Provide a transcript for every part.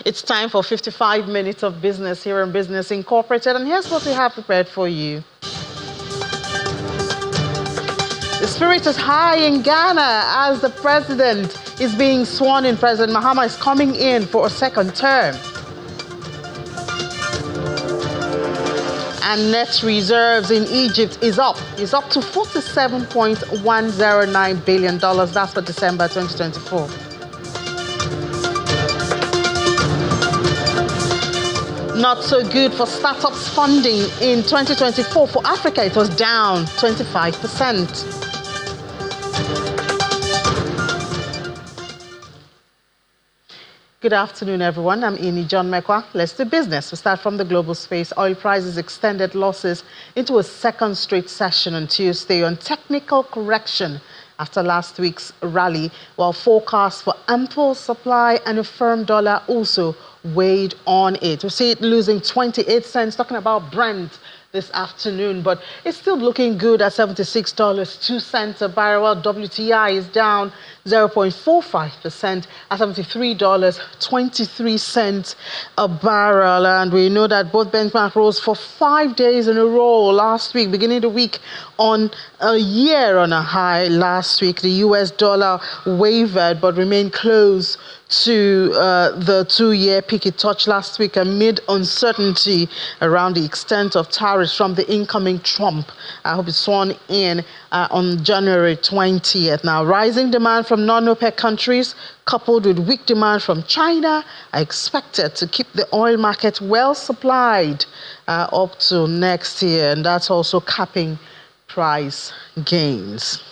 It's time for 55 minutes of business here on Business Incorporated, and here's what we have prepared for you. The spirit is high in Ghana as the president is being sworn in. President Mahama is coming in for a second term. And net reserves in Egypt is up to $47.109 billion. That's for December 2024. Not so good for startups funding in 2024. For Africa, it was down 25%. Good afternoon, everyone. I'm Ini John Mekwa. Let's do business. We start from the global space. Oil prices extended losses into a second straight session on Tuesday on technical correction after last week's rally, while forecasts for ample supply and a firm dollar also weighed on it. We see it losing 28 cents, talking about Brent this afternoon, but it's still looking good at $76.02 a barrel. While WTI is down 0.45% at $73.23 a barrel. And we know that both benchmark rose for 5 days in a row last week, beginning the week on a year on a high last week. The US dollar wavered but remained close to the 2-year peak it touched last week amid uncertainty around the extent of tariffs from the incoming Trump. I hope it's sworn in on January 20th. Now, rising demand from non-OPEC countries coupled with weak demand from China are expected to keep the oil market well supplied up to next year, and that's also capping price gains.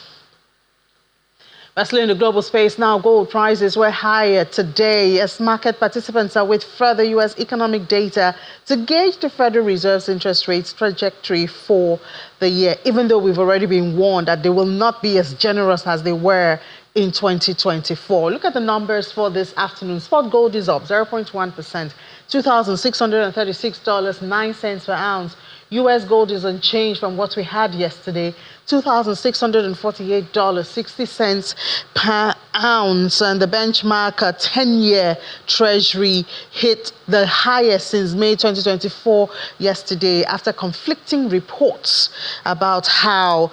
Lastly, in the global space now, gold prices were higher today as market participants are with further U.S. economic data to gauge the Federal Reserve's interest rates trajectory for the year, even though we've already been warned that they will not be as generous as they were in 2024. Look at the numbers for this afternoon. Spot gold is up 0.1%, $2,636.09 per ounce. U.S. gold is unchanged from what we had yesterday, $2,648.60 per ounce. And the benchmark 10-year Treasury hit the highest since May 2024 yesterday after conflicting reports about how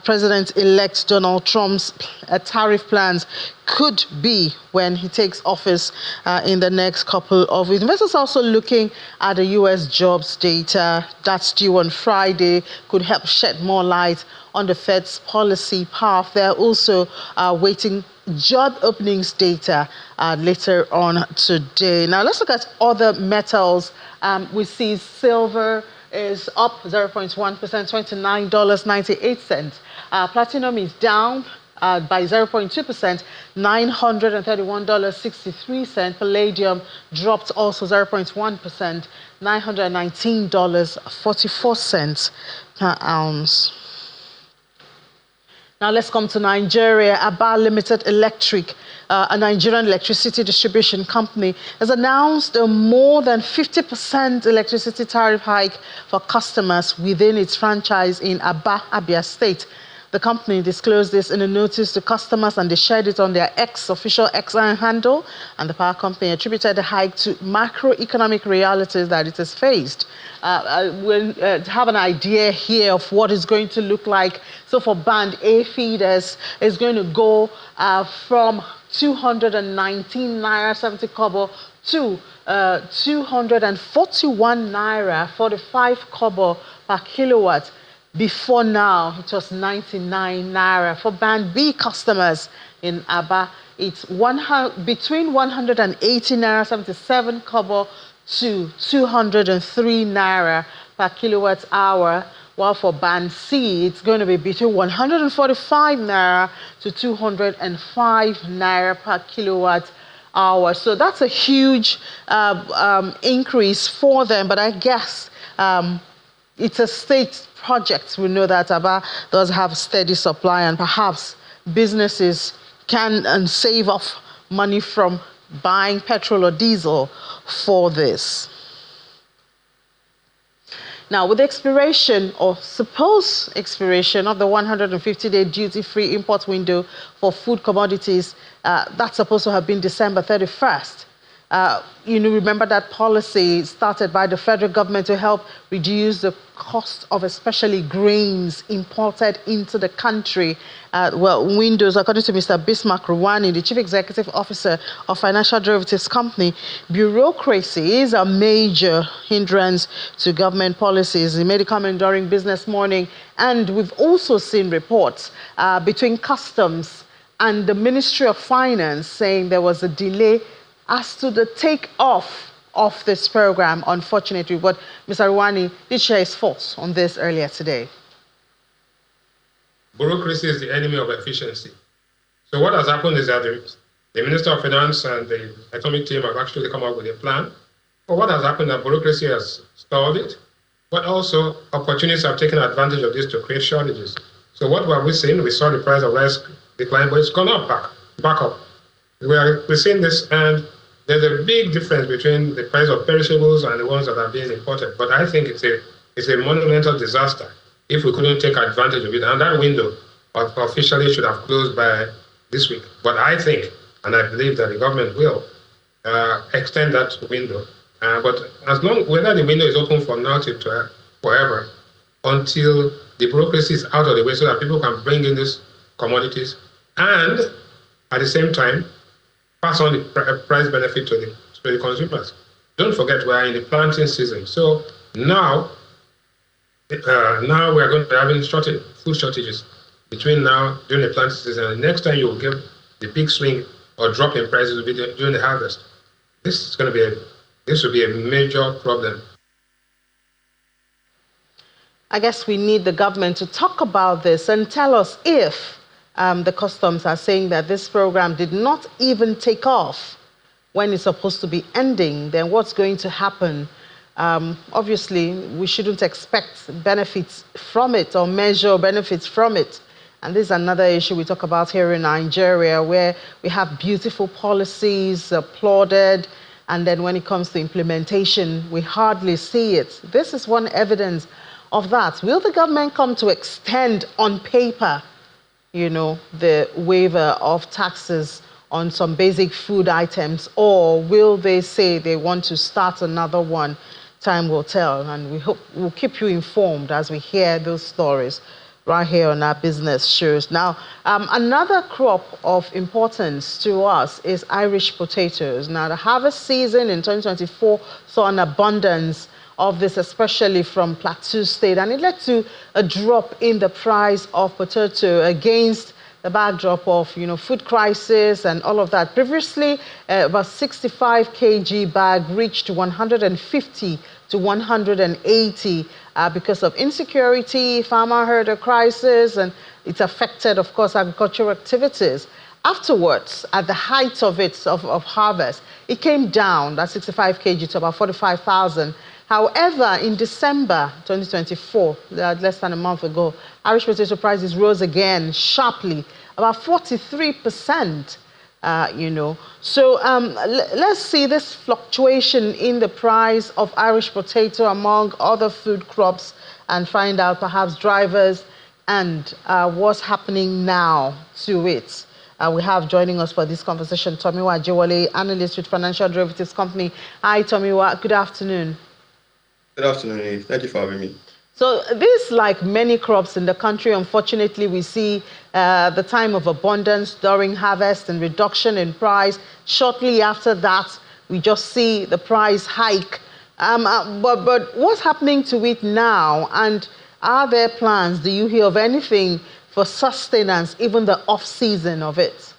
President-elect Donald Trump's tariff plans could be when he takes office in the next couple of weeks. Investors also looking at the U.S. jobs data that's due on Friday, could help shed more light on the Fed's policy path. They're also waiting job openings data later on today. Now let's look at other metals. We see silver is up 0.1%, $29.98. Platinum is down by 0.2%, $931.63. Palladium dropped also 0.1%, $919.44 per ounce. Now let's come to Nigeria. Aba Limited Electric, a Nigerian electricity distribution company, has announced a more than 50% electricity tariff hike for customers within its franchise in Aba, Abia State. The company disclosed this in a notice to customers, and they shared it on their official X handle. And the power company attributed the hike to macroeconomic realities that it has faced. We'll have an idea here of what it's going to look like. So for Band A feeders, it's going to go from 219 naira 70 kobo to 241 naira 45 kobo per kilowatt. Before now, it was 99 naira. For Band B customers in Aba, it's between 180 naira 77 kobo to 203 naira per kilowatt hour. While for Band C, it's going to be between 145 naira to 205 naira per kilowatt hour. So that's a huge increase for them. But I guess it's a state project. We know that Aba does have steady supply, and perhaps businesses can save off money from buying petrol or diesel for this. Now, with the expiration or supposed expiration of the 150-day duty-free import window for food commodities, that's supposed to have been December 31st. Remember that policy started by the federal government to help reduce the cost of especially grains imported into the country. Windows, according to Mr. Bismarck Rwani, the Chief Executive Officer of Financial Derivatives Company, bureaucracy is a major hindrance to government policies. He made a comment during Business Morning, and we've also seen reports between Customs and the Ministry of Finance saying there was a delay as to the take-off of this program, unfortunately. But Mr. Rwani did share his thoughts on this earlier today. Bureaucracy is the enemy of efficiency. So what has happened is that the Minister of Finance and the economic team have actually come up with a plan. But what has happened is that bureaucracy has stalled it, but also opportunities have taken advantage of this to create shortages. So what were we seeing? We saw the price of rice decline, but it's gone up back up. We're seeing this, and there's a big difference between the price of perishables and the ones that are being imported. But I think it's a monumental disaster if we couldn't take advantage of it. And that window officially should have closed by this week. But I think, and I believe that the government will extend that window. But whether the window is open from now till forever, until the bureaucracy is out of the way so that people can bring in these commodities and at the same time pass on the price benefit to the consumers. Don't forget, we are in the planting season. So now we are going to be having food shortages between now during the planting season. And the next time you will get the big swing or drop in prices will be during the harvest. This will be a major problem. I guess we need the government to talk about this and tell us if the customs are saying that this program did not even take off when it's supposed to be ending, then what's going to happen? Obviously, we shouldn't expect benefits from it or measure benefits from it. And this is another issue we talk about here in Nigeria, where we have beautiful policies applauded, and then when it comes to implementation, we hardly see it. This is one evidence of that. Will the government come to extend on paper the waiver of taxes on some basic food items, or will they say they want to start another one? Time will tell, and we hope we'll keep you informed as we hear those stories right here on our business shows. Now, another crop of importance to us is Irish potatoes. Now, the harvest season in 2024 saw an abundance of this, especially from Plateau State, and it led to a drop in the price of potato against the backdrop of food crisis and all of that. Previously, about 65 kg bag reached 150 to 180 because of insecurity, farmer herder crisis, and it affected, of course, agricultural activities. Afterwards, at the height of harvest, it came down, that 65 kg, to about 45,000. However, in December 2024, less than a month ago, Irish potato prices rose again sharply, about 43%, So let's see this fluctuation in the price of Irish potato among other food crops and find out perhaps drivers and what's happening now to it. We have joining us for this conversation Tomiwa Ajewole, analyst with Financial Derivatives Company. Hi, Tomiwa. Good afternoon. Good afternoon. Thank you for having me. So this, like many crops in the country, unfortunately, we see the time of abundance during harvest and reduction in price. Shortly after that, we just see the price hike. But what's happening to it now? And are there plans? Do you hear of anything for sustenance, even the off-season of it?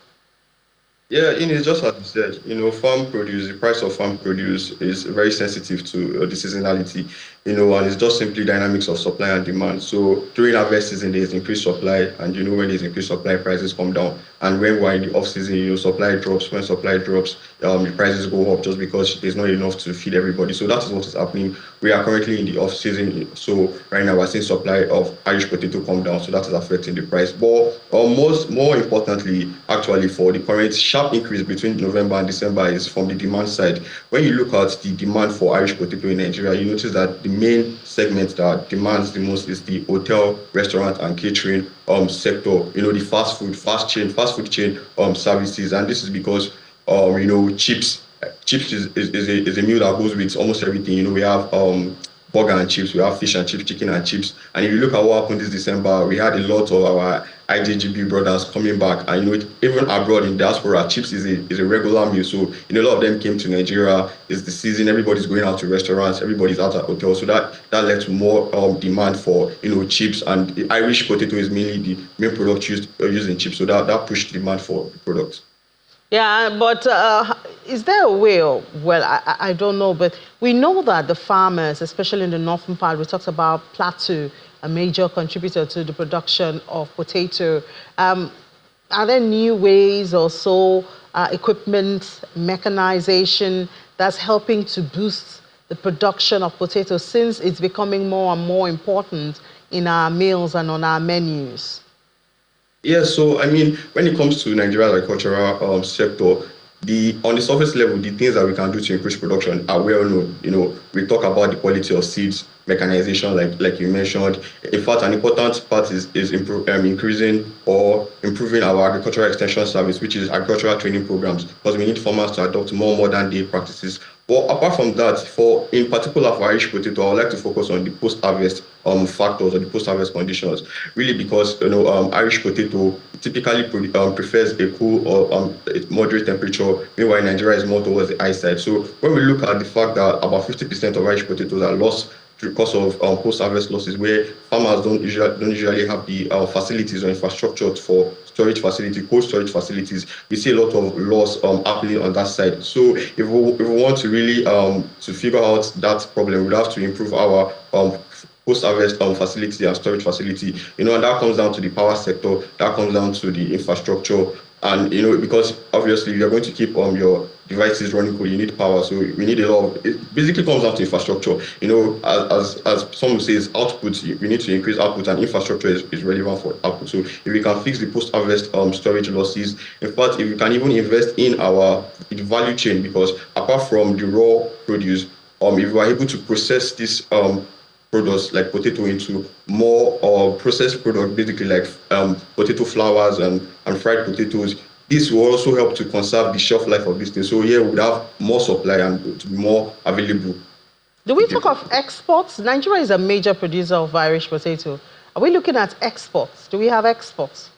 Yeah, just as you said, farm produce, the price of farm produce is very sensitive to the seasonality, and it's just simply dynamics of supply and demand. So during harvest season, there's increased supply, and when there's increased supply, prices come down. And when we're in the off season, supply drops. When supply drops, the prices go up just because there's not enough to feed everybody. So that is what is happening. We are currently in the off season, so right now we're seeing supply of Irish potato come down, so that is affecting the price. But more importantly, actually, for the current sharp increase between November and December is from the demand side. When you look at the demand for Irish potato in Nigeria, you notice that the main segment that demands the most is the hotel, restaurant, and catering sector. The fast food chain services, and this is because chips is a meal that goes with almost everything. We have burger and chips, we have fish and chips, chicken and chips. And if you look at what happened this December, we had a lot of our IJGB brothers coming back. And even abroad in diaspora, chips is a regular meal. So a lot of them came to Nigeria. It's the season, everybody's going out to restaurants, everybody's out at hotels. So that led to more demand for chips. And the Irish potato is mainly the main product used in chips. So that pushed demand for the product. Yeah, but is there a way, well, I don't know, but we know that the farmers, especially in the northern part, we talked about Plateau, a major contributor to the production of potato. Are there new ways or so, equipment, mechanization that's helping to boost the production of potatoes since it's becoming more and more important in our meals and on our menus? Yeah, so when it comes to Nigeria's agricultural sector, on the surface level, the things that we can do to increase production are well known. We talk about the quality of seeds, mechanization, like you mentioned. In fact, an important part is increasing or improving our agricultural extension service, which is agricultural training programs, because we need farmers to adopt more modern day practices. But apart from that, in particular for Irish potato, I would like to focus on the post-harvest factors or the post-harvest conditions. Really, because Irish potato typically prefers a cool or moderate temperature. Meanwhile, Nigeria is more towards the high side. So when we look at the fact that about 50% of Irish potatoes are lost because of post-harvest losses, where farmers don't usually have the facilities or infrastructure for storage facility, cold storage facilities, we see a lot of loss happening on that side. So if we want to really to figure out that problem, we have to improve our post-harvest facility and storage facility, and that comes down to the power sector, that comes down to the infrastructure. And because obviously if you're going to keep your devices running cool, you need power. So we need a lot of, it basically comes down to infrastructure. As someone says, output, we need to increase output, and infrastructure is relevant for output. So if we can fix the post-harvest storage losses, in fact, if we can even invest in the value chain, because apart from the raw produce, if we are able to process this products like potato into more processed product, basically like potato flours and fried potatoes, this will also help to conserve the shelf life of this thing. So we would have more supply and to be more available. Do we talk of exports? Nigeria is a major producer of Irish potato. Are we looking at exports? Do we have exports?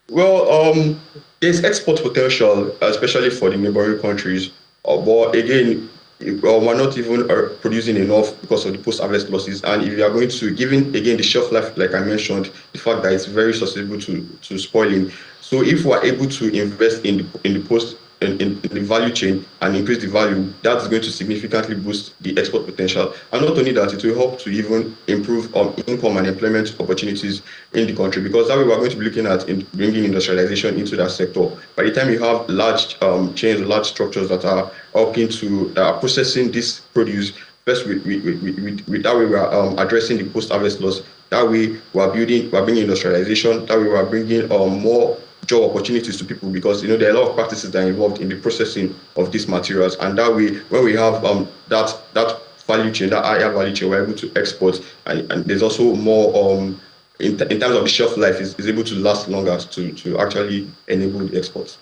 Well, there's export potential, especially for the neighboring countries. But again, we're not even producing enough because of the post-harvest losses. And if you are going to, given again the shelf life, like I mentioned, the fact that it's very susceptible to spoiling. So if we are able to invest in the value chain and increase the value, that's going to significantly boost the export potential. And not only that, it will help to even improve income and employment opportunities in the country, because that way we're going to be looking at bringing industrialization into that sector. By the time you have large chains, large structures that are helping that are processing this produce, first with that way we are addressing the post-harvest loss. That way we're bringing industrialization. That way we're bringing more job opportunities to people, because there are a lot of practices that are involved in the processing of these materials, and that way when we have that value chain, that higher value chain, we're able to export, and there's also more in terms of the shelf life is able to last longer to actually enable the exports.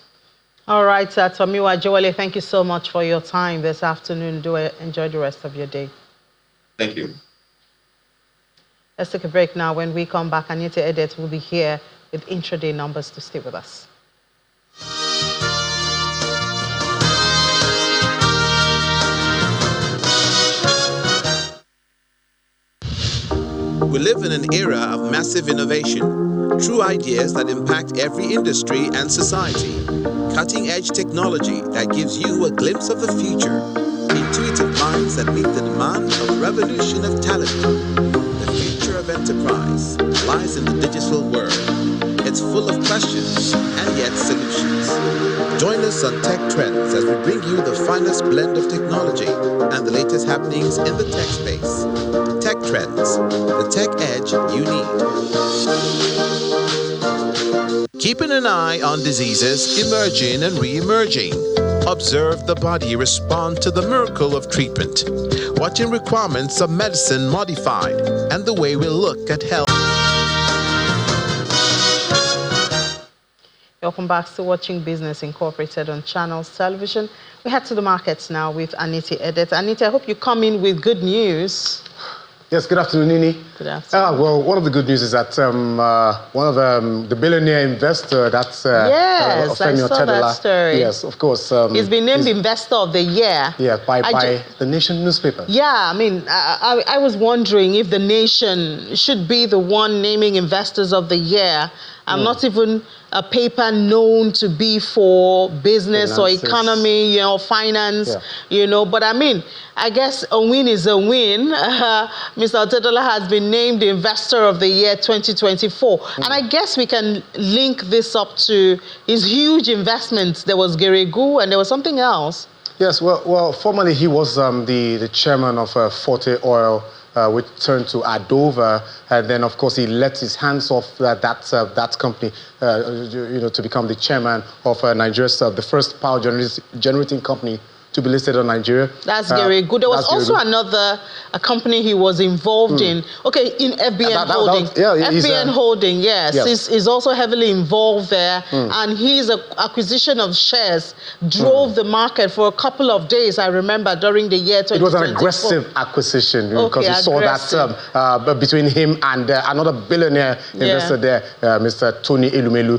All right, Tomiwa Joale, thank you so much for your time this afternoon. Do enjoy the rest of your day. Thank you. Let's take a break now. When we come back, Anita Edet will be here with intraday numbers to stay with us. We live in an era of massive innovation, true ideas that impact every industry and society, cutting-edge technology that gives you a glimpse of the future, intuitive minds that meet the demand of a revolution of talent. The future of enterprise lies in the digital world. It's full of questions and yet solutions. Join us on Tech Trends as we bring you the finest blend of technology and the latest happenings in the tech space. Tech Trends, the tech edge you need. Keeping an eye on diseases emerging and re-emerging. Observe the body respond to the miracle of treatment. Watching requirements of medicine modified and the way we look at health. Welcome back to Watching Business Incorporated on Channels Television. We head to the markets now with Anita Edet. Anita, I hope you come in with good news. Yes, good afternoon, Nini. Good afternoon. Well, one of the good news is that one of the billionaire investor, that's yes, I saw that story. Yes, of course. He's been named Investor of the Year. Yeah, by the Nation newspaper. Yeah, I mean, I was wondering if the Nation should be the one naming Investors of the Year. I'm not even a paper known to be for business Finances. or economy, finance, But I mean, I guess a win is a win. Mr. Otedola has been named Investor of the Year 2024. And I guess we can link this up to his huge investments. There was Geregu and there was something else. Yes, well, formerly he was the chairman of Forte Oil, which turned to Adova, and then of course he let his hands off that company, to become the chairman of Nigeria's the first power generating company to be listed on Nigeria. That's very good. There was also another company he was involved in. Okay, in FBN Holding. FBN Holding, yes. He's also heavily involved there. And his acquisition of shares drove the market for a couple of days, I remember, during the year 2024. It was an aggressive acquisition because you saw that between him and another billionaire investor there, Mr. Tony Elumelu.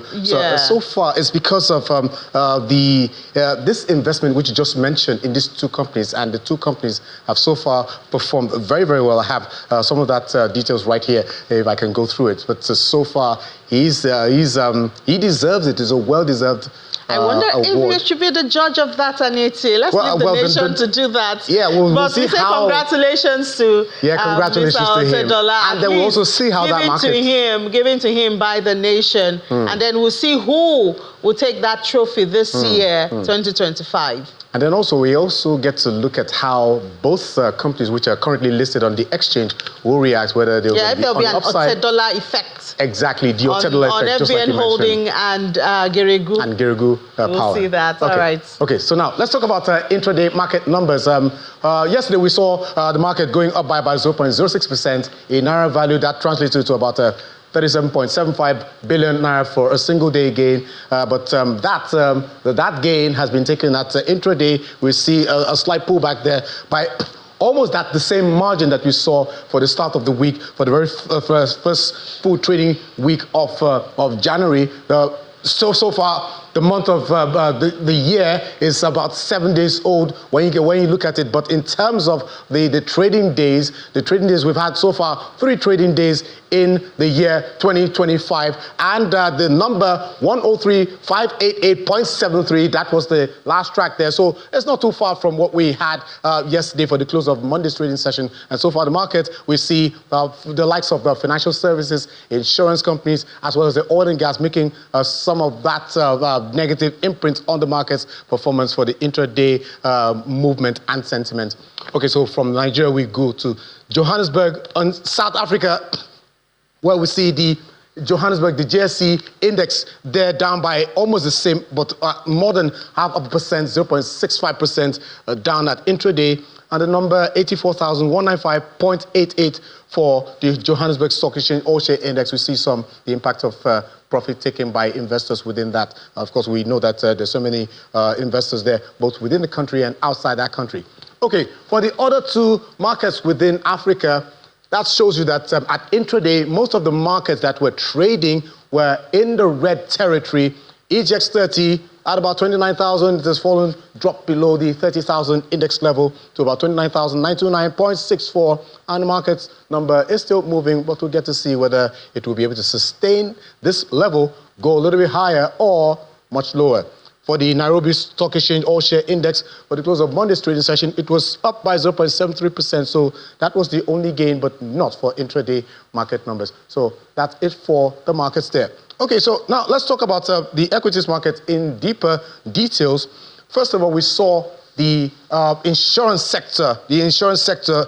So far, it's because of this investment which you just mentioned in these two companies, and the two companies have so far performed very, very well. I have some of that details right here, if I can go through it. But so far, he deserves it. It's a well-deserved I wonder award. if you should be the judge of that, Anita. Let's leave the Nation to do that. Yeah, we'll see how. Congratulations to congratulations Mr. to him. Otedola. And then we'll also see how that market. Given to him by the Nation, and then we'll see who will take that trophy this year, 2025. And then we also get to look at how both companies which are currently listed on the exchange will react, whether they'll be an Otedola effect. Exactly, the Otedola effect, just like you mentioned. On FBN Holding and Geregu. And Geregu Power. We'll see that, all right. Okay, so now let's talk about intraday market numbers. Yesterday we saw the market going up by about 0.06%. In Naira value, that translated to about 37.75 billion naira for a single day gain. But that gain has been taken at intraday. We see a slight pullback there by almost at the same margin that we saw for the start of the week, for the very first full trading week of January. So far, the month of the year is about 7 days old when you look at it. But in terms of the trading days, we've had so far 3 trading days in the year 2025, and the number 103,588.73, that was the last track there. So it's not too far from what we had yesterday for the close of Monday's trading session. And so far the market, we see the likes of the financial services, insurance companies, as well as the oil and gas making some of that negative imprint on the market's performance for the intraday movement and sentiment. Okay, so from Nigeria we go to Johannesburg on South Africa, where we see the Johannesburg, the JSE index, they're down by almost the same, but more than 0.5%, 0.65% down at intraday, and the number 84,195.88 for the Johannesburg Stock Exchange All-Share Index. We see the impact of profit taken by investors within that. Of course, we know that there's so many investors there, both within the country and outside that country. Okay, for the other two markets within Africa, that shows you that at intraday, most of the markets that were trading were in the red territory. EGX 30 at about 29,000, it has fallen, dropped below the 30,000 index level to about 29,929.64. And the market's number is still moving, but we'll get to see whether it will be able to sustain this level, go a little bit higher or much lower. For the Nairobi Stock Exchange All-Share Index, for the close of Monday's trading session, it was up by 0.73%. So that was the only gain, but not for intraday market numbers. So that's it for the markets there. Okay, so now let's talk about the equities market in deeper details. First of all, we saw the insurance sector. The insurance sector,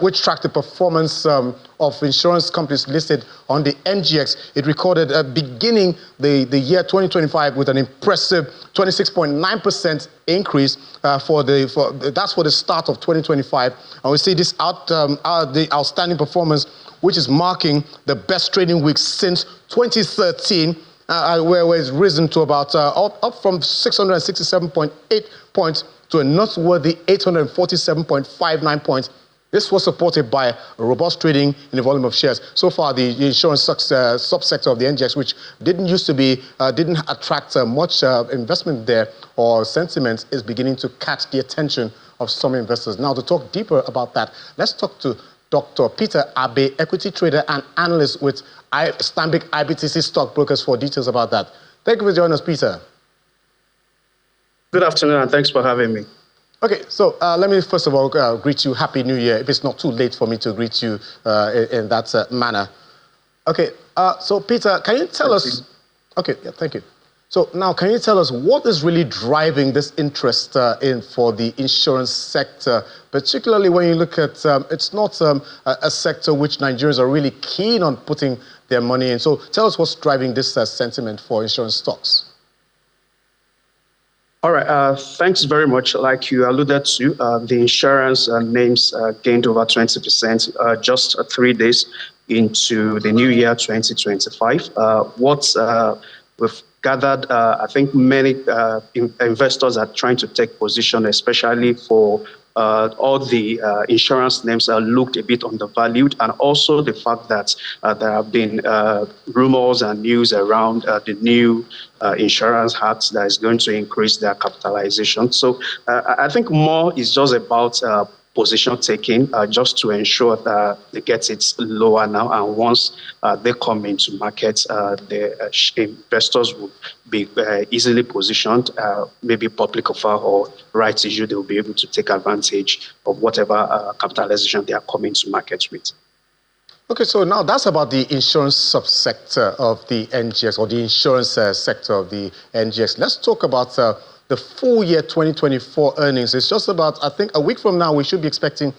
which tracked the performance of insurance companies listed on the NGX. It recorded beginning the year 2025 with an impressive 26.9% increase that's for the start of 2025. And we see this the outstanding performance, which is marking the best trading week since 2013. where it's risen to about up from 667.8 points to a noteworthy 847.59 points. This was supported by robust trading in the volume of shares. So far, the insurance subsector of the NGX, which didn't attract much investment there or sentiment, is beginning to catch the attention of some investors. Now, to talk deeper about that, let's talk to Dr. Peter Abe, equity trader and analyst with Stanbic IBTC Stockbrokers, for details about that. Thank you for joining us, Peter. Good afternoon, and thanks for having me. Okay, so let me first of all greet you Happy New Year, if it's not too late for me to greet you in that manner. Okay, so Peter, can you tell us... Okay, yeah, thank you. So now, can you tell us what is really driving this interest for the insurance sector, particularly when you look at it's not a sector which Nigerians are really keen on putting their money in. So tell us what's driving this sentiment for insurance stocks. All right, thanks very much. Like you alluded to, the insurance names gained over 20% just 3 days into the new year 2025. What we've gathered, I think many investors are trying to take position, especially for all the insurance names are looked a bit undervalued, and also the fact that there have been rumors and news around the new insurance act that is going to increase their capitalization. So I think more is just about position taking, just to ensure that they get it lower now, and once they come into markets, the investors will be easily positioned, maybe public offer or rights issue. They will be able to take advantage of whatever capitalization they are coming to markets with. Okay, so now that's about the insurance subsector of the NGX, or the insurance sector of the NGX. Let's talk about the full year 2024 earnings. It's just about, I think, a week from now, we should be expecting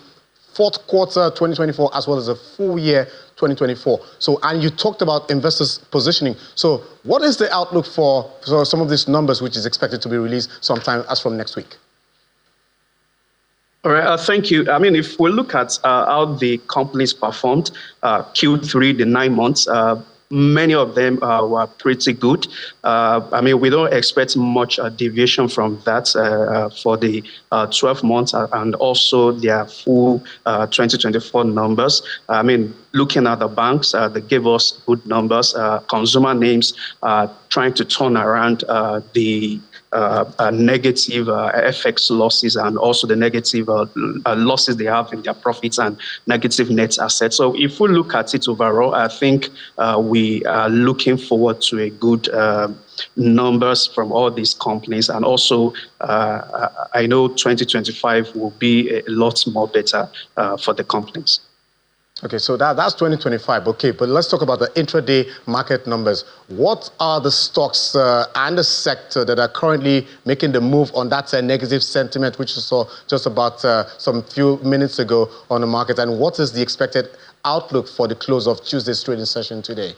fourth quarter 2024 as well as a full year 2024. So, and you talked about investors positioning. So what is the outlook for some of these numbers, which is expected to be released sometime as from next week? All right, thank you. I mean, if we look at how the companies performed, Q3, the 9 months, many of them were pretty good. I mean, we don't expect much deviation from that for the 12 months and also their full 2024 numbers. I mean, looking at the banks, they gave us good numbers. Consumer names trying to turn around the negative FX losses and also the negative losses they have in their profits and negative net assets. So if we look at it overall, I think we are looking forward to a good numbers from all these companies. And also, I know 2025 will be a lot more better for the companies. Okay, so that's 2025. Okay, but let's talk about the intraday market numbers. What are the stocks and the sector that are currently making the move on that negative sentiment, which you saw just about some few minutes ago on the market? And what is the expected outlook for the close of Tuesday's trading session today?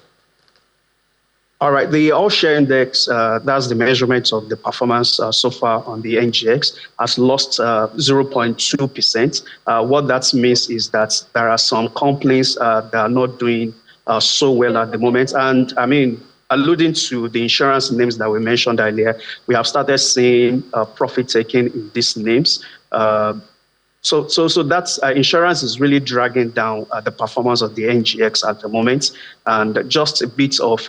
All right, the all-share index, that's the measurement of the performance so far on the NGX, has lost 0.2%. What that means is that there are some companies that are not doing so well at the moment. And I mean, alluding to the insurance names that we mentioned earlier, we have started seeing profit taking in these names. So that's insurance is really dragging down the performance of the NGX at the moment, and just a bit of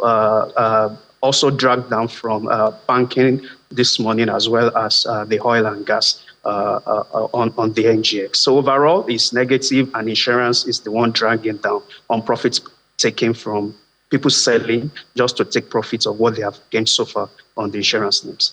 also dragged down from banking this morning, as well as the oil and gas on the NGX. So overall, it's negative, and insurance is the one dragging down on profits taken from people selling just to take profits of what they have gained so far on the insurance names.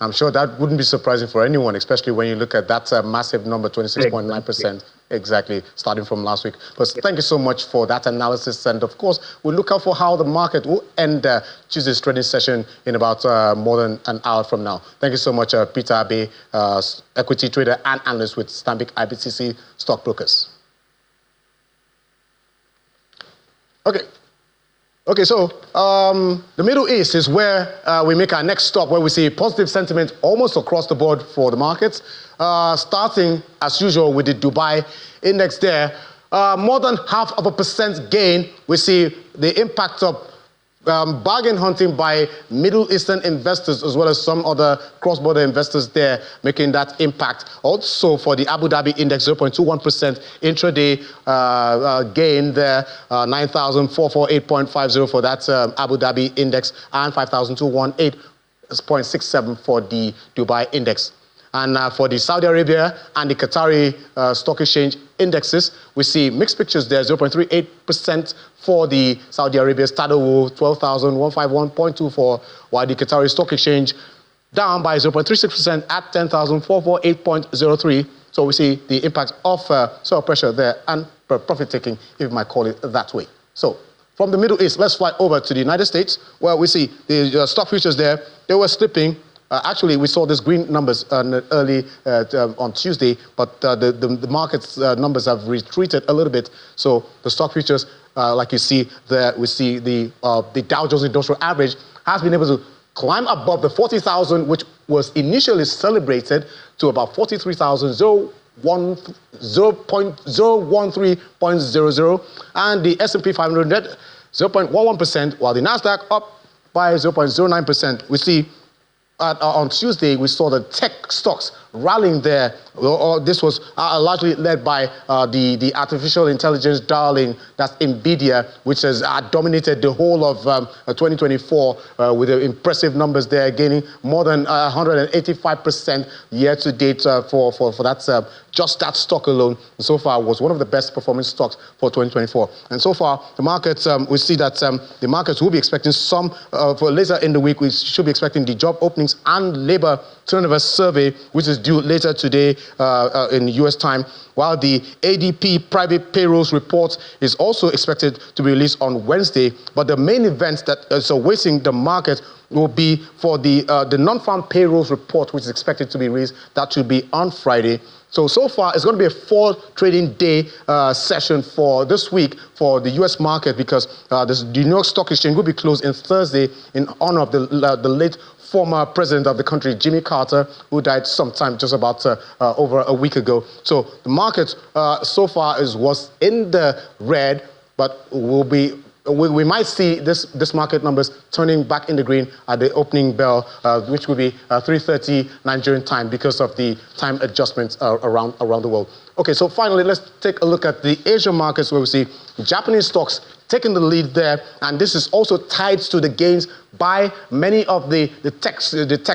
I'm sure that wouldn't be surprising for anyone, especially when you look at that massive number, 26.9%, exactly, starting from last week. But thank you so much for that analysis. And of course, we'll look out for how the market will end Tuesday's trading session in about more than an hour from now. Thank you so much, Peter Abe, equity trader and analyst with Stanbic IBTC Stockbrokers. Okay, so the Middle East is where we make our next stop, where we see positive sentiment almost across the board for the markets. Starting, as usual, with the Dubai index there. More than 0.5% gain. We see the impact of bargain hunting by Middle Eastern investors as well as some other cross-border investors there making that impact. Also for the Abu Dhabi index, 0.21% intraday gain there, 9,448.50 for that Abu Dhabi index and 5,218.67 for the Dubai index. And for the Saudi Arabia and the Qatari stock exchange indexes, we see mixed pictures there, 0.38% for the Saudi Arabia Tadawul, 12,151.24, while the Qatari stock exchange down by 0.36% at 10,448.03. So we see the impact of sell pressure there and profit taking, if you might call it that way. So from the Middle East, let's fly over to the United States, where we see the stock futures there, they were slipping. Actually, we saw these green numbers early on Tuesday, but the market's numbers have retreated a little bit. So the stock futures, like you see there, we see the Dow Jones Industrial Average has been able to climb above the 40,000, which was initially celebrated, to about 43,013.00, and the S&P 500 0.11%, while the Nasdaq up by 0.09%. We see on Tuesday, we saw the tech stocks rallying there. This was largely led by the artificial intelligence darling, that's NVIDIA, which has dominated the whole of 2024 with the impressive numbers there, gaining more than 185% year to date for that. Just that stock alone, so far, was one of the best performing stocks for 2024. And so far, the markets, we see that the markets will be expecting some, for later in the week, we should be expecting the job openings and labor turnover survey, which is due later today in US time, while the ADP private payrolls report is also expected to be released on Wednesday. But the main event that is awaiting the market will be for the non-farm payrolls report, which is expected to be released. That should be on Friday. So far, it's going to be a 4 trading day session for this week for the U.S. market, because the New York Stock Exchange will be closed on Thursday in honor of the late former president of the country, Jimmy Carter, who died sometime just about over a week ago. So the market so far was in the red, but we might see this market numbers turning back in the green at the opening bell, which will be 3:30 Nigerian time because of the time adjustments around the world. Okay, so finally, let's take a look at the Asian markets, where we see Japanese stocks taking the lead there, and this is also tied to the gains by many of the tech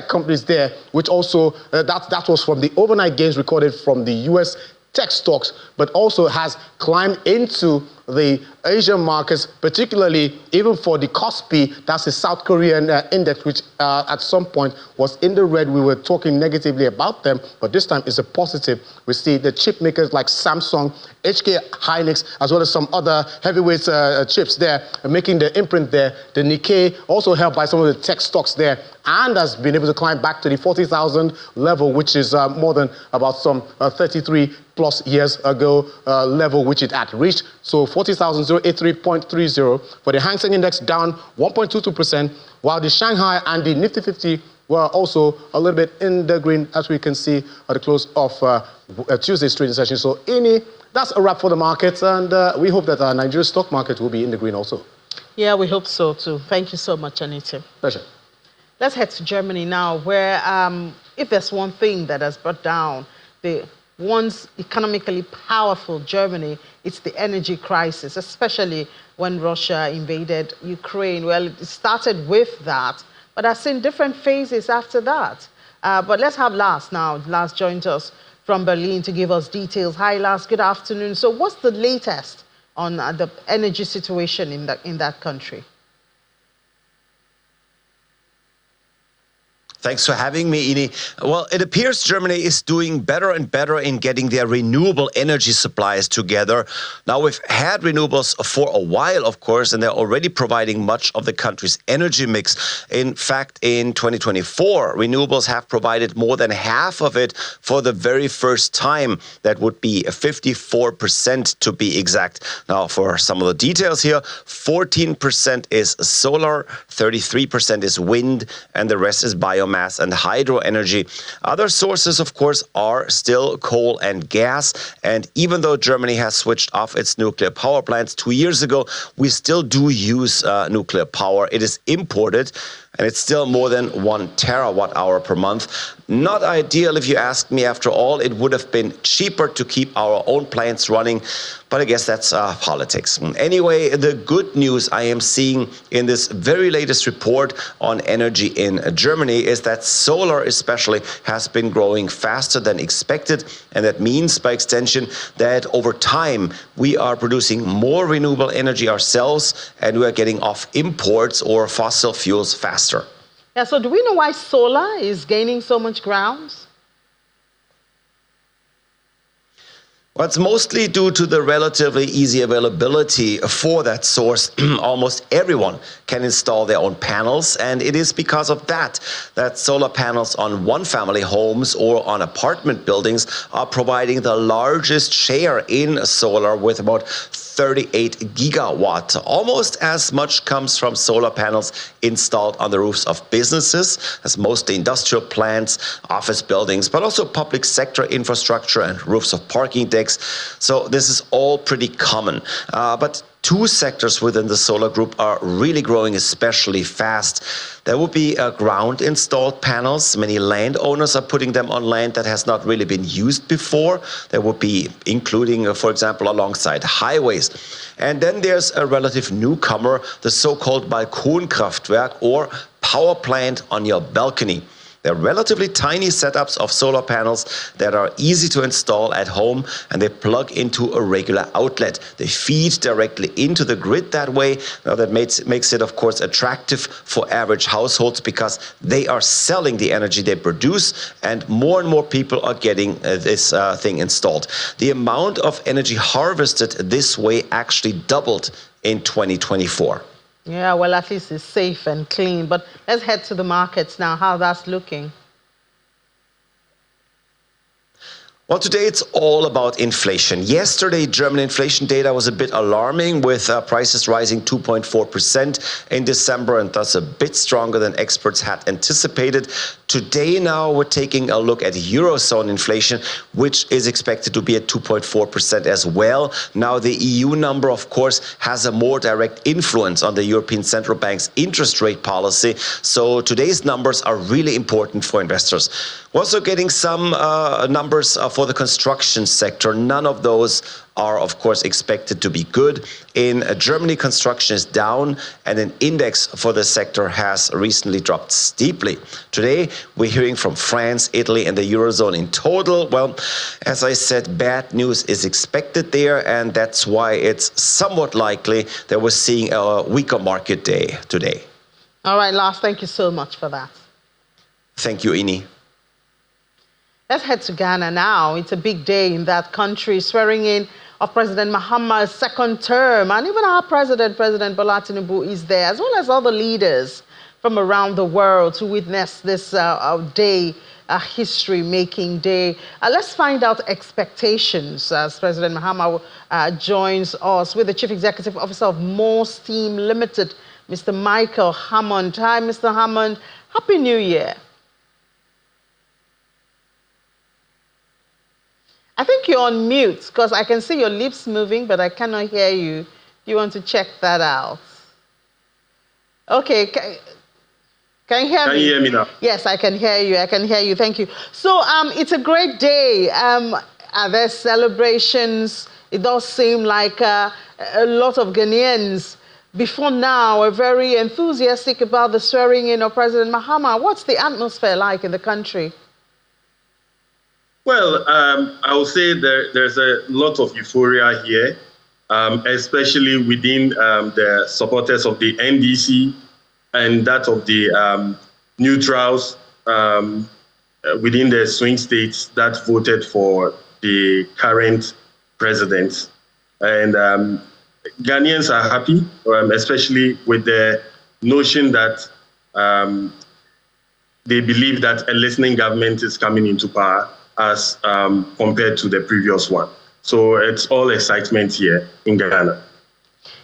companies there, which also that was from the overnight gains recorded from the U.S. tech stocks, but also has climbed into the Asian markets, particularly even for the Kospi, that's the South Korean index, which at some point was in the red. We were talking negatively about them, but this time it's a positive. We see the chip makers like Samsung, HK Hynix, as well as some other heavyweight chips there, making the imprint there. The Nikkei, also helped by some of the tech stocks there, and has been able to climb back to the 40,000 level, which is more than about some 33 plus years ago level, which it had reached. So 40,083.30 for the Hang Seng Index, down 1.22%, while the Shanghai and the Nifty 50 were also a little bit in the green, as we can see at the close of Tuesday's trading session. So, that's a wrap for the markets, and we hope that our Nigerian stock market will be in the green also. Yeah, we hope so too. Thank you so much, Anita. Pleasure. Let's head to Germany now, where if there's one thing that has brought down the once economically powerful Germany, it's the energy crisis, especially when Russia invaded Ukraine. Well, it started with that, but I've seen different phases after that. But let's have Lars now. Lars joined us from Berlin to give us details. Hi, Lars. Good afternoon. So what's the latest on the energy situation in that country? Thanks for having me, Ini. Well, it appears Germany is doing better and better in getting their renewable energy supplies together. Now, we've had renewables for a while, of course, and they're already providing much of the country's energy mix. In fact, in 2024, renewables have provided more than half of it for the very first time. That would be 54% to be exact. Now, for some of the details here, 14% is solar, 33% is wind, and the rest is biomass biomass and hydro energy. Other sources, of course, are still coal and gas. And even though Germany has switched off its nuclear power plants 2 years ago, we still do use nuclear power. It is imported, and it's still more than 1 terawatt hour per month. Not ideal, if you ask me. After all, it would have been cheaper to keep our own plants running, but I guess that's politics. Anyway, the good news I am seeing in this very latest report on energy in Germany is that solar especially has been growing faster than expected, and that means by extension that over time we are producing more renewable energy ourselves, and we are getting off imports or fossil fuels faster. Yeah, so do we know why solar is gaining so much ground? Well, it's mostly due to the relatively easy availability for that source. Almost everyone can install their own panels, and it is because of that solar panels on one-family homes or on apartment buildings are providing the largest share in solar, with about 38 gigawatt. Almost as much comes from solar panels installed on the roofs of businesses, as mostly industrial plants, office buildings, but also public sector infrastructure and roofs of parking decks. So this is all pretty common. But two sectors within the solar group are really growing especially fast. There will be ground-installed panels. Many landowners are putting them on land that has not really been used before. There will be, including, for example, alongside highways. And then there's a relative newcomer, the so-called Balkonkraftwerk, or power plant on your balcony. They're relatively tiny setups of solar panels that are easy to install at home, and they plug into a regular outlet. They feed directly into the grid that way. Now that makes it, of course, attractive for average households because they are selling the energy they produce, and more people are getting this thing installed. The amount of energy harvested this way actually doubled in 2024. Yeah, well, at least it's safe and clean. But let's head to the markets now, how that's looking. Well, today it's all about inflation. Yesterday, German inflation data was a bit alarming, with prices rising 2.4% in December, and thus a bit stronger than experts had anticipated. Today now we're taking a look at Eurozone inflation, which is expected to be at 2.4% as well. Now the EU number, of course, has a more direct influence on the European Central Bank's interest rate policy. So today's numbers are really important for investors. We're also getting some numbers for the construction sector. None of those are, of course, expected to be good. In Germany, construction is down, and an index for the sector has recently dropped steeply. Today, we're hearing from France, Italy, and the Eurozone in total. Well, as I said, bad news is expected there, and that's why it's somewhat likely that we're seeing a weaker market day today. All right, Lars, thank you so much for that. Thank you, Ini. Let's head to Ghana now. It's a big day in that country, swearing in of President Mahama's second term. And even our president, President Bola Tinubu, is there, as well as other leaders from around the world to witness this day, a history-making day. Let's find out expectations as President Mahama joins us with the Chief Executive Officer of More Steam Limited, Mr. Michael Hammond. Hi, Mr. Hammond. Happy New Year. I think you're on mute because I can see your lips moving, but I cannot hear you. Do you want to check that out? Okay. Can you hear me? Can you hear me now? Yes, I can hear you. I can hear you. Thank you. So it's a great day. Are there celebrations? It does seem like a lot of Ghanaians before now are very enthusiastic about the swearing in of President Mahama. What's the atmosphere like in the country? Well, I would say there's a lot of euphoria here, especially within the supporters of the NDC and that of the neutrals within the swing states that voted for the current president. And Ghanaians are happy, especially with the notion that they believe that a listening government is coming into power as compared to the previous one. So it's all excitement here in Ghana.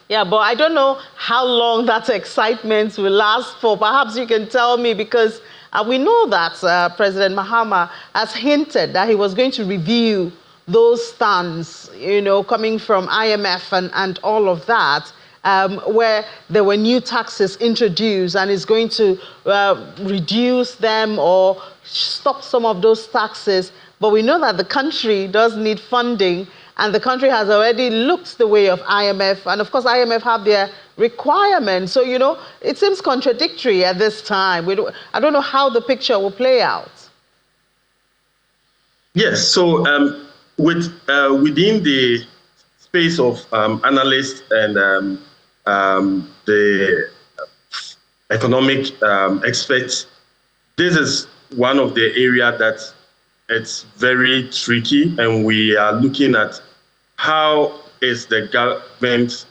Yeah, but I don't know how long that excitement will last for. Perhaps you can tell me, because We know that President Mahama has hinted that he was going to review those stands, coming from IMF and all of that, where there were new taxes introduced, and is going to reduce them or stop some of those taxes. But we know that the country does need funding, and the country has already looked the way of IMF, and of course IMF have their requirements. So, it seems contradictory at this time. I don't know how the picture will play out. Yes, so within the space of analysts and the economic experts, this is one of the areas that it's very tricky, and we are looking at how is the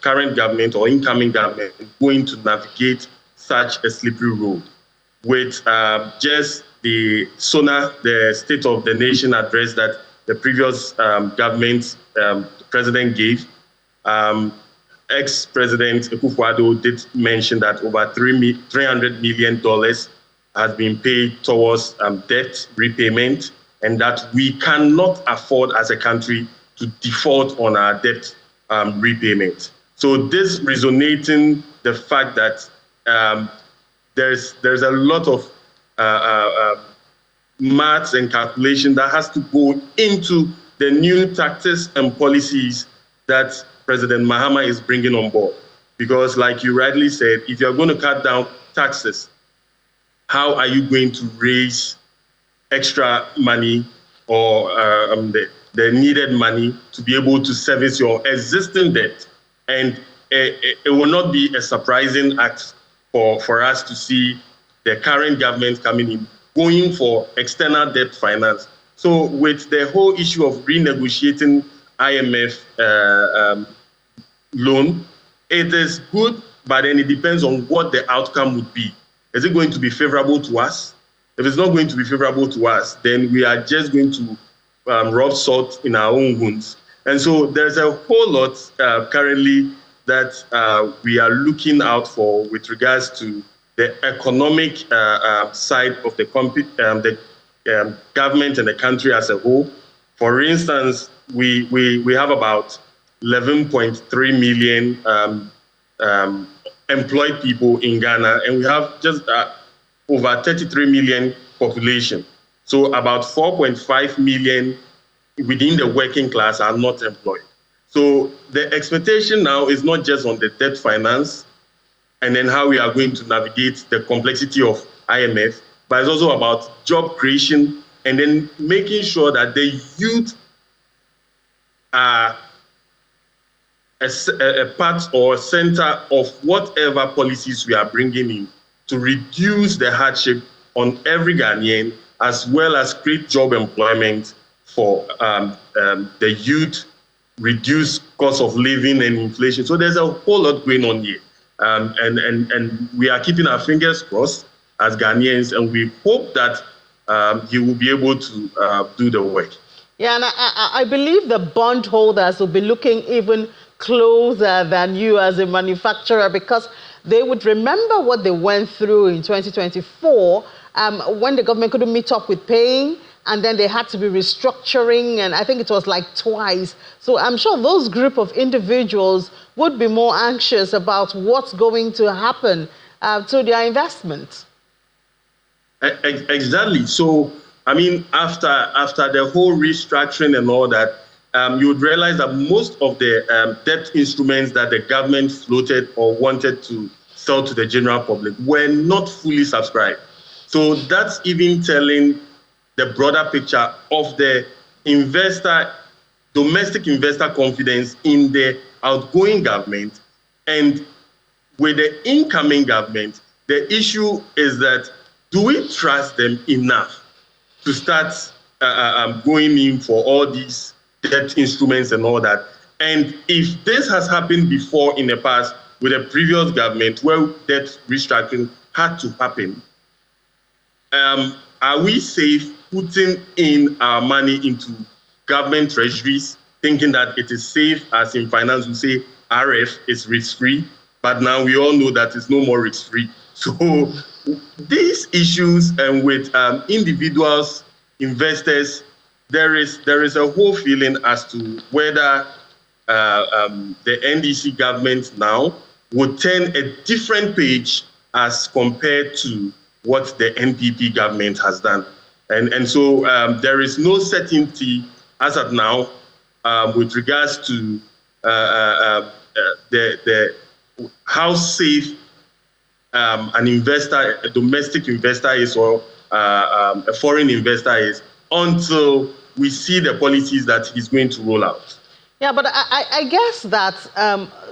current government or incoming government going to navigate such a slippery road with just the SONA, the State of the Nation address that the previous government president gave. Ex-President Akufo-Addo did mention that over $300 million has been paid towards debt repayment, and that we cannot afford as a country to default on our debt repayment. So this resonating the fact that there's a lot of maths and calculation that has to go into the new tactics and policies that President Mahama is bringing on board. Because like you rightly said, if you're going to cut down taxes, how are you going to raise extra money or the needed money to be able to service your existing debt? And it will not be a surprising act for us to see the current government coming in, going for external debt finance. So with the whole issue of renegotiating IMF loan, it is good, but then it depends on what the outcome would be. Is it going to be favorable to us? If it's not going to be favorable to us, then we are just going to rub salt in our own wounds. And so there's a whole lot currently that we are looking out for with regards to the economic side of the government and the country as a whole. For instance, we have about 11.3 million employed people in Ghana, and we have just over 33 million population. So about 4.5 million within the working class are not employed. So the expectation now is not just on the debt finance and then how we are going to navigate the complexity of IMF, but it's also about job creation and then making sure that the youth are a part or a center of whatever policies we are bringing in to reduce the hardship on every Ghanaian, as well as create job employment for the youth, reduce cost of living and inflation. So there's a whole lot going on here. And we are keeping our fingers crossed as Ghanaians, and we hope that he will be able to do the work. Yeah, and I believe the bondholders will be looking even closer than you as a manufacturer, because they would remember what they went through in 2024 when the government couldn't meet up with paying, and then they had to be restructuring, and I think it was like twice. So I'm sure those group of individuals would be more anxious about what's going to happen to their investment. Exactly. So, I mean, after the whole restructuring and all that, you would realize that most of the debt instruments that the government floated or wanted to sell to the general public were not fully subscribed. So that's even telling the broader picture of the domestic investor confidence in the outgoing government. And with the incoming government, the issue is that, do we trust them enough to start going in for all these debt instruments and all that? And if this has happened before in the past with a previous government where debt restructuring had to happen, are we safe putting in our money into government treasuries, thinking that it is safe, as in finance we say RF is risk-free, but now we all know that it's no more risk-free. So these issues and with individuals, investors, there is a whole feeling as to whether the NDC government now would turn a different page as compared to what the NPP government has done. And so there is no certainty as of now with regards to how safe an investor, a domestic investor is, or a foreign investor is, until we see the policies that he's going to roll out. Yeah, but I guess that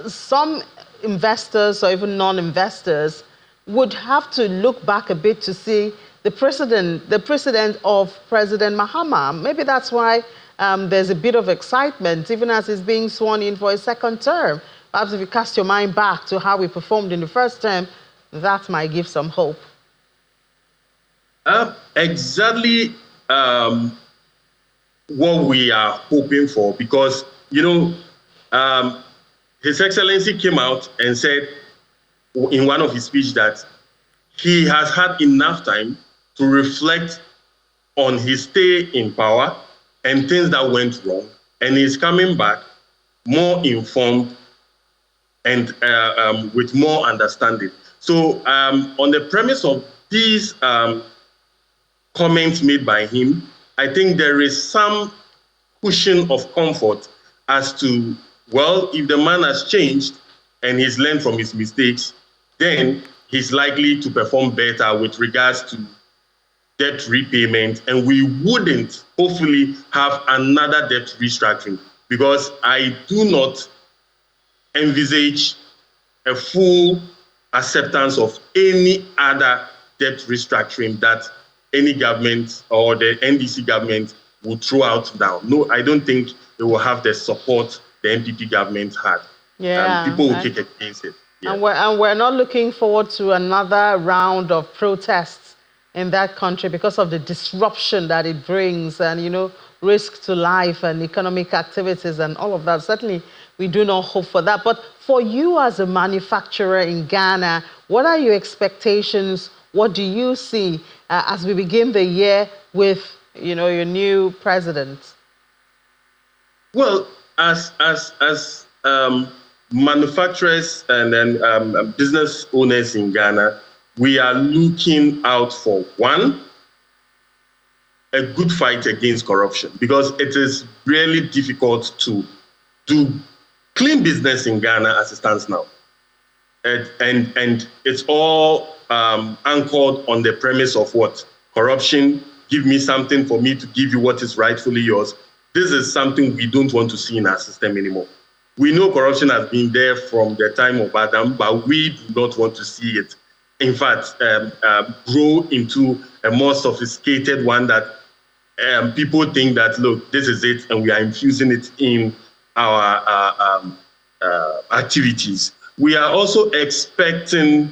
some investors or even non-investors would have to look back a bit to see the precedent of President Mahama. Maybe that's why there's a bit of excitement, even as he's being sworn in for a second term. Perhaps if you cast your mind back to how we performed in the first term, that might give some hope. Exactly what we are hoping for, because, you know, His Excellency came out and said in one of his speeches that he has had enough time to reflect on his stay in power and things that went wrong, and he's coming back more informed and with more understanding. So on the premise of these comments made by him, I think there is some cushion of comfort as to, well, if the man has changed and he's learned from his mistakes, then he's likely to perform better with regards to debt repayment, and we wouldn't hopefully have another debt restructuring, because I do not envisage a full acceptance of any other debt restructuring that any government or the NDC government would throw out now. No, I don't think they will have the support the NPP government had. Yeah, people will kick against it. Yeah. And we're not looking forward to another round of protests in that country because of the disruption that it brings and, you know, risk to life and economic activities and all of that. Certainly, we do not hope for that. But for you as a manufacturer in Ghana, what are your expectations? What do you see as we begin the year with, you know, your new president? Well, as manufacturers and then business owners in Ghana, we are looking out for, one, a good fight against corruption, because it is really difficult to do clean business in Ghana as it stands now. And it's all anchored on the premise of what? Corruption, give me something for me to give you what is rightfully yours. This is something we don't want to see in our system anymore. We know corruption has been there from the time of Adam, but we do not want to see it, in fact, grow into a more sophisticated one that people think that, look, this is it, and we are infusing it in our activities. We are also expecting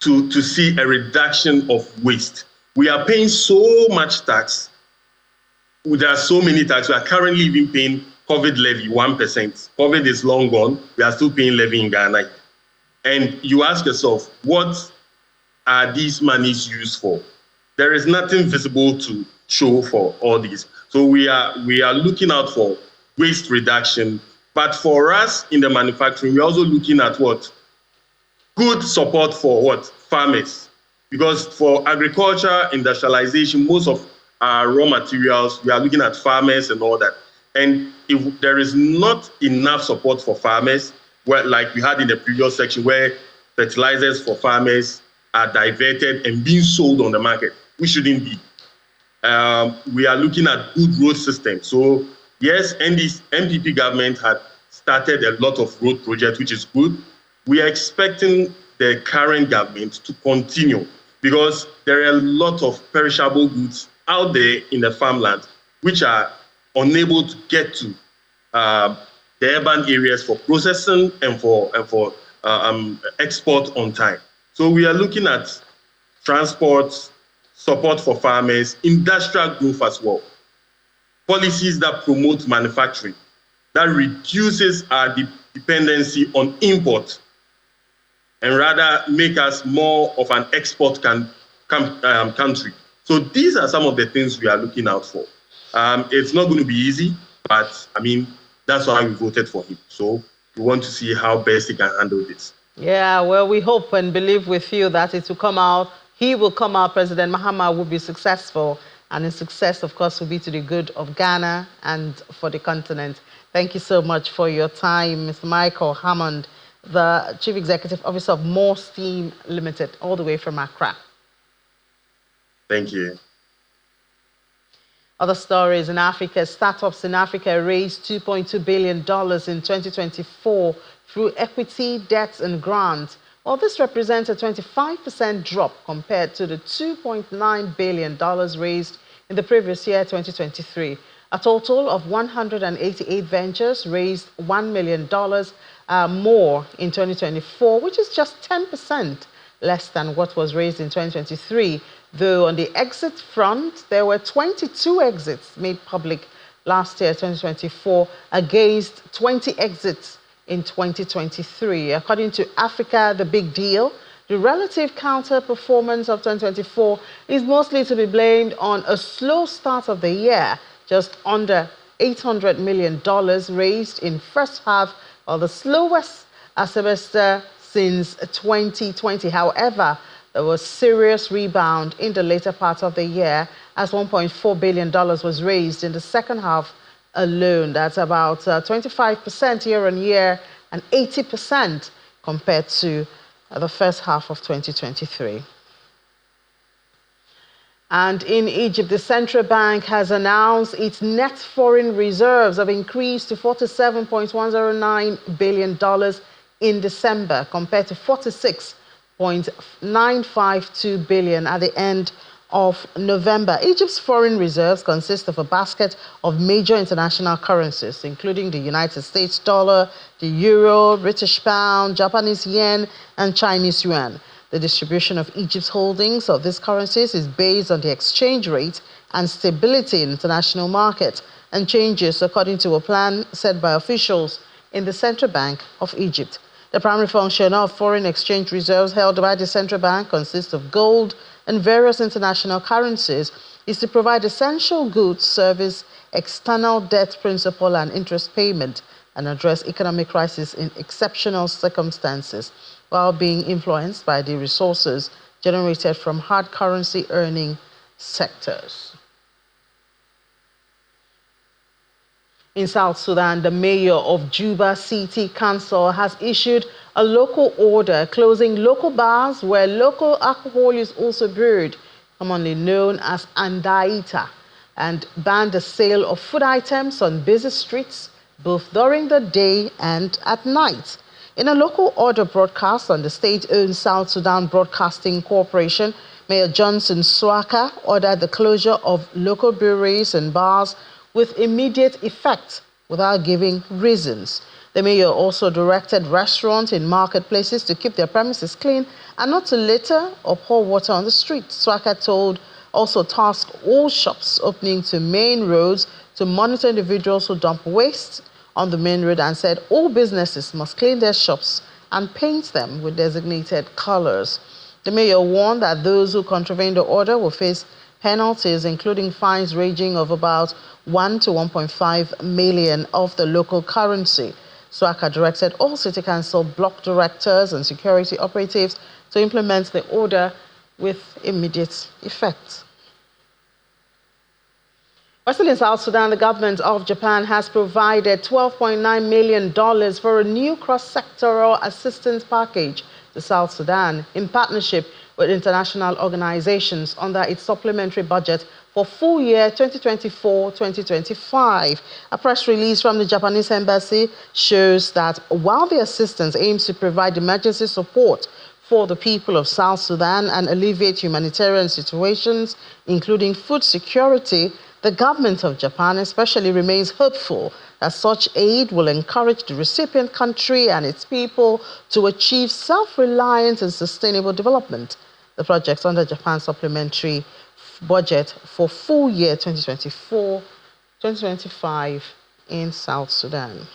to see a reduction of waste. We are paying so much tax. There are so many taxes. We are currently even paying COVID levy, 1%. COVID is long gone. We are still paying levy in Ghana. And you ask yourself, what are these monies used for? There is nothing visible to show for all these. So we are looking out for waste reduction. But for us in the manufacturing, we're also looking at what? Good support for what? Farmers. Because for agriculture, industrialization, most of our raw materials, we are looking at farmers and all that. And if there is not enough support for farmers, where, like we had in the previous section, where fertilizers for farmers are diverted and being sold on the market, we shouldn't be. We are looking at good road systems. So yes, NPP government had started a lot of road projects, which is good. We are expecting the current government to continue, because there are a lot of perishable goods out there in the farmland which are unable to get to the urban areas for processing and for export on time. So we are looking at transport, support for farmers, industrial growth as well, policies that promote manufacturing, that reduces our dependency on import. and rather make us more of an export country. So these are some of the things we are looking out for. It's not going to be easy, but I mean, that's why we voted for him. So we want to see how best he can handle this. Yeah, well, we hope and believe with you that it will come out. He will come out, President Mahama will be successful. And his success, of course, will be to the good of Ghana and for the continent. Thank you so much for your time, Mr. Michael Hammond, the Chief Executive Officer of More Steam Limited, all the way from Accra. Thank you. Other stories in Africa. Startups in Africa raised $2.2 billion in 2024 through equity, debts, and grants. Well, this represents a 25% drop compared to the $2.9 billion raised in the previous year, 2023. A total of 188 ventures raised $1 million more in 2024, which is just 10% less than what was raised in 2023. Though on the exit front, there were 22 exits made public last year, 2024, against 20 exits in 2023. According to Africa, the big deal, the relative counter performance of 2024 is mostly to be blamed on a slow start of the year, just under $800 million raised in first half of the slowest semester since 2020. However, there was serious rebound in the later part of the year as $1.4 billion was raised in the second half alone. That's about 25% year on year and 80% compared to the first half of 2023. And in Egypt, the central bank has announced its net foreign reserves have increased to $47.109 billion in December compared to $46.952 billion at the end of November. Egypt's foreign reserves consist of a basket of major international currencies, including the United States dollar, the euro, British pound, Japanese yen, and Chinese yuan. The distribution of Egypt's holdings of these currencies is based on the exchange rate and stability in international markets and changes according to a plan set by officials in the Central Bank of Egypt. The primary function of foreign exchange reserves held by the central bank consists of gold and various international currencies, is to provide essential goods, service, external debt principal and interest payment, and address economic crisis in exceptional circumstances, while being influenced by the resources generated from hard currency earning sectors. In South Sudan, the mayor of Juba City Council has issued a local order closing local bars where local alcohol is also brewed, commonly known as andaita, and banned the sale of food items on busy streets, both during the day and at night. In a local order broadcast on the state-owned South Sudan Broadcasting Corporation, Mayor Johnson Swaka ordered the closure of local breweries and bars with immediate effect without giving reasons. The mayor also directed restaurants in marketplaces to keep their premises clean and not to litter or pour water on the street. Swaka also tasked all shops opening to main roads to monitor individuals who dump waste on the main road and said all businesses must clean their shops and paint them with designated colors. The mayor warned that those who contravene the order will face penalties, including fines ranging of about 1 to 1.5 million of the local currency. Swaka directed all City Council block directors and security operatives to implement the order with immediate effect. Still in South Sudan, the government of Japan has provided $12.9 million for a new cross-sectoral assistance package to South Sudan in partnership with international organizations under its supplementary budget for full year 2024-2025. A press release from the Japanese embassy shows that while the assistance aims to provide emergency support for the people of South Sudan and alleviate humanitarian situations, including food security, the government of Japan especially remains hopeful that such aid will encourage the recipient country and its people to achieve self-reliance and sustainable development. The projects under Japan's supplementary budget for full year 2024-2025 in South Sudan.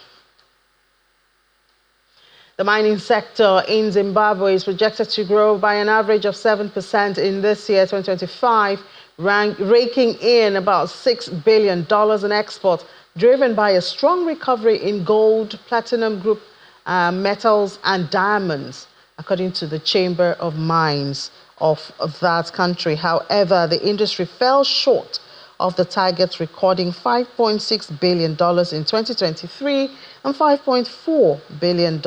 The mining sector in Zimbabwe is projected to grow by an average of 7% in this year, 2025, raking in about $6 billion in exports, driven by a strong recovery in gold, platinum group metals, and diamonds, according to the Chamber of Mines of that country. However, the industry fell short of the targets, recording $5.6 billion in 2023 and $5.4 billion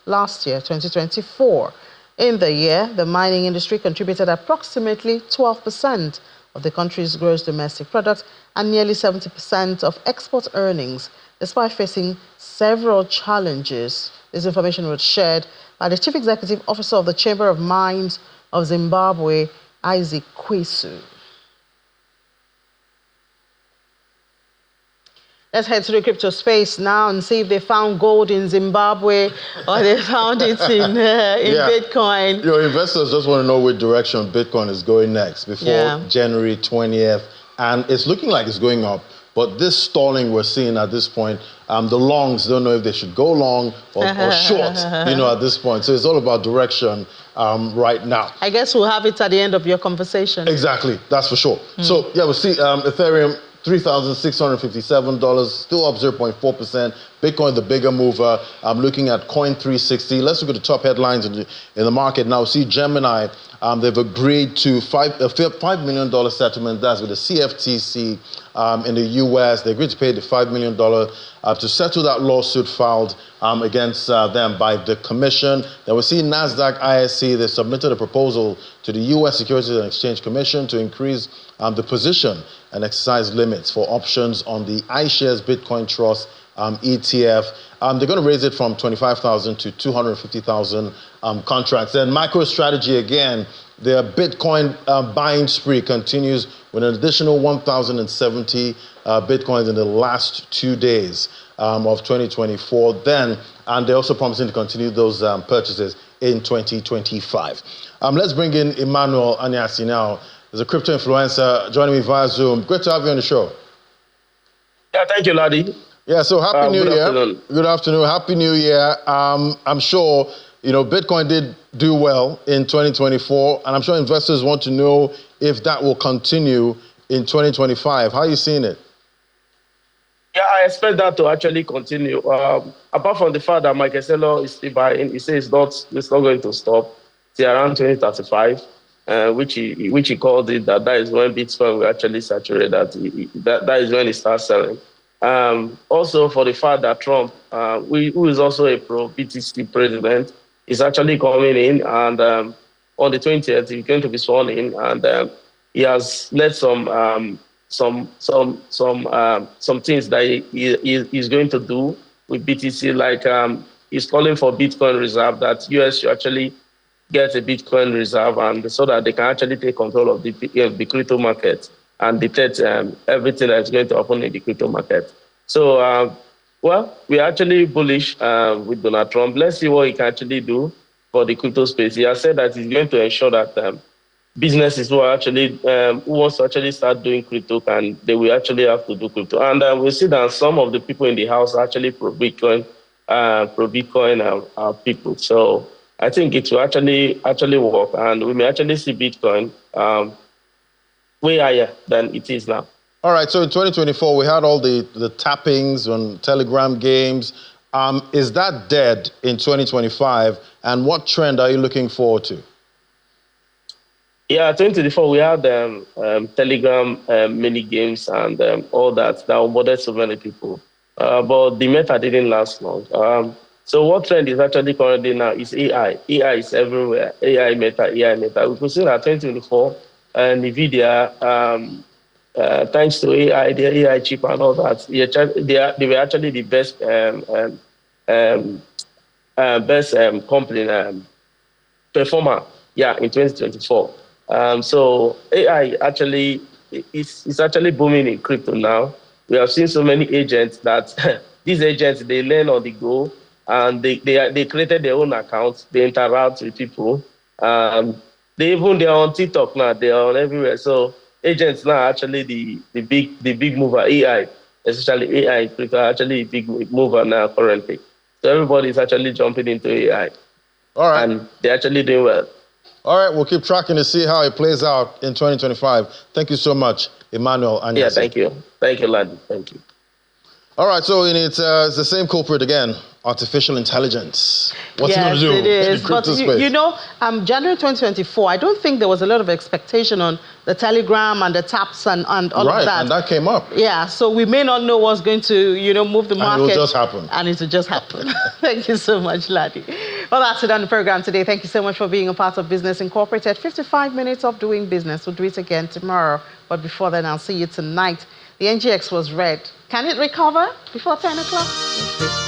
last year, 2024. In the year, the mining industry contributed approximately 12% of the country's gross domestic product and nearly 70% of export earnings, despite facing several challenges. This information was shared by the Chief Executive Officer of the Chamber of Mines of Zimbabwe, Isaac Kwesu. Let's head to the crypto space now and see if they found gold in Zimbabwe or they found it in Bitcoin. Your investors just want to know which direction Bitcoin is going next before January 20th. And it's looking like it's going up. But this stalling we're seeing at this point, the longs don't know if they should go long or short, at this point. So it's all about direction right now. I guess we'll have it at the end of your conversation. Exactly, that's for sure. So yeah, we'll see Ethereum, $3,657, still up 0.4%. Bitcoin, the bigger mover. I'm looking at Coin360. Let's look at the top headlines in the market now. See Gemini, they've agreed to $5 million settlement. That's with the CFTC in the US. They agreed to pay the $5 million to settle that lawsuit filed against them by the commission. Then we see NASDAQ ISC. They submitted a proposal to the US Securities and Exchange Commission to increase the position and exercise limits for options on the iShares Bitcoin Trust ETF. They're going to raise it from 25,000 to 250,000 contracts. And MicroStrategy, again, their Bitcoin buying spree continues with an additional 1,070 Bitcoins in the last 2 days of 2024. And they're also promising to continue those purchases in 2025. Let's bring in Emmanuel Anyasi now. There's a crypto influencer joining me via Zoom. Great to have you on the show. Yeah, thank you, Laddie. Yeah, so Happy New Year. Afternoon. Good afternoon. Happy New Year. I'm sure, Bitcoin did do well in 2024, and I'm sure investors want to know if that will continue in 2025. How are you seeing it? Yeah, I expect that to actually continue. Apart from the fact that Michael Saylor is still buying, he says it's not going to stop till around 2035. Which he called it that is when Bitcoin will actually saturate, that is when it starts selling. Also for the fact that Trump, who is also a pro-BTC president, is actually coming in, and on the 20th he's going to be sworn in, and he has led some things that he's going to do with BTC, like he's calling for Bitcoin reserve, that US should actually get a Bitcoin reserve, and so that they can actually take control of the crypto market and detect everything that's going to happen in the crypto market. So, we're actually bullish with Donald Trump. Let's see what he can actually do for the crypto space. He has said that he's going to ensure that businesses who wants to actually start doing crypto, they will actually have to do crypto. And we see that some of the people in the house are actually pro-Bitcoin people. So I think it will actually work, and we may actually see Bitcoin way higher than it is now. All right, so in 2024, we had all the tappings on Telegram games. Is that dead in 2025? And what trend are you looking forward to? Yeah, 2024, we had Telegram mini games and all that onboarded so many people. But the meta didn't last long. So what trend is actually currently now is AI. AI is everywhere. AI meta. We could see that 2024, NVIDIA, thanks to AI, the AI chip and all that, they were actually the best company performer, in 2024, so AI actually is actually booming in crypto now. We have seen so many agents that these agents, they learn on the go, and they created their own accounts. They interact with people. They're on TikTok now. They are on everywhere. So agents now are actually the big mover. AI, especially AI in crypto, are actually a big mover now currently. So everybody is actually jumping into AI. All right. And they're actually doing well. All right, we'll keep tracking to see how it plays out in 2025. Thank you so much, Emmanuel Anyasi. Yeah, thank you. Thank you, Ladi. Thank you. All right, so it's the same culprit again, artificial intelligence. What's it going to do? Yes, it is. In the crypto But space? you know, January 2024, I don't think there was a lot of expectation on the Telegram and the taps and all of that. Right, and that came up. Yeah, so we may not know what's going to, move the market. And it will just happen. And it will just happen. Thank you so much, Ladi. Well, that's it on the program today. Thank you so much for being a part of Business Incorporated. 55 minutes of doing business. We'll do it again tomorrow. But before then, I'll see you tonight. The NGX was red. Can it recover before 10 o'clock?